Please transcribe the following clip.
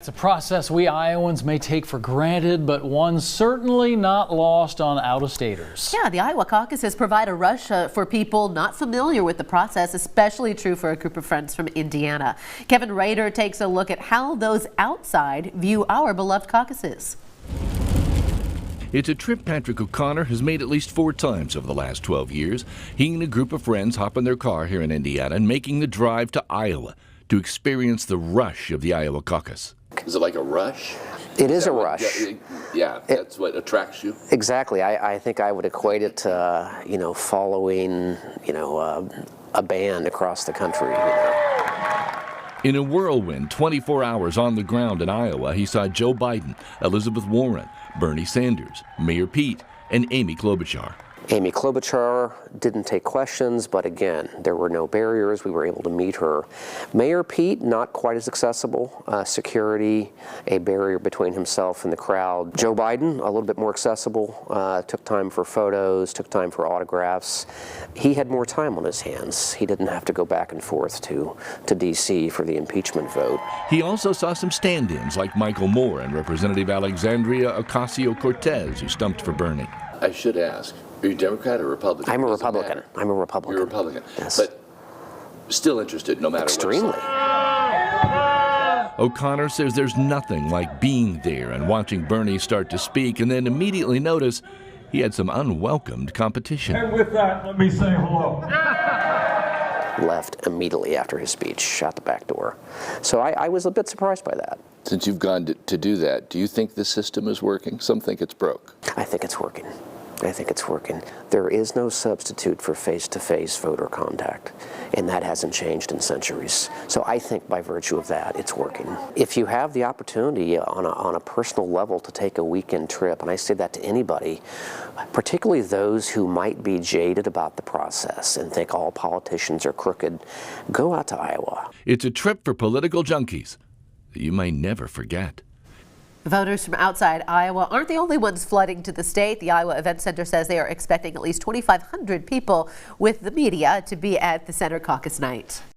It's a process we Iowans may take for granted, but one certainly not lost on out-of-staters. Yeah, the Iowa caucuses provide a rush for people not familiar with the process, especially true for a group of friends from Indiana. Kevin Rader takes a look at how those outside view our beloved caucuses. It's a trip Patrick O'Connor has made at least 4 times over the last 12 years. He and a group of friends hop in their car here in Indiana and making the drive to Iowa to experience the rush of the Iowa caucus. Is it like a rush? It is a rush. Yeah, that's what attracts you? Exactly. I think I would equate it to, following, a band across the country. In a whirlwind, 24 hours on the ground in Iowa, he saw Joe Biden, Elizabeth Warren, Bernie Sanders, Mayor Pete, and Amy Klobuchar. Amy Klobuchar didn't take questions, but again, there were no barriers. We were able to meet her. Mayor Pete, not quite as accessible. Security, a barrier between himself and the crowd. Joe Biden, a little bit more accessible. Took time for photos, took time for autographs. He had more time on his hands. He didn't have to go back and forth to D.C. for the impeachment vote. He also saw some stand-ins like Michael Moore and Representative Alexandria Ocasio-Cortez, who stumped for Bernie. I should ask. Are you Democrat or Republican? I'm a Republican. I'm a Republican. You're a Republican. Yes. But still interested no matter what. Extremely. O'Connor says there's nothing like being there and watching Bernie start to speak and then immediately notice he had some unwelcomed competition. And with that, let me say hello. Left immediately after his speech, out the back door. So I was a bit surprised by that. Since you've gone to do that, do you think the system is working? Some think it's broke. I think it's working. I think it's working. There is no substitute for face-to-face voter contact, and that hasn't changed in centuries. So I think by virtue of that, it's working. If you have the opportunity on a personal level to take a weekend trip, and I say that to anybody, particularly those who might be jaded about the process and think all politicians are crooked, go out to Iowa. It's a trip for political junkies that you may never forget. Voters from outside Iowa aren't the only ones flooding to the state. The Iowa Event Center says they are expecting at least 2,500 people with the media to be at the Center Caucus night.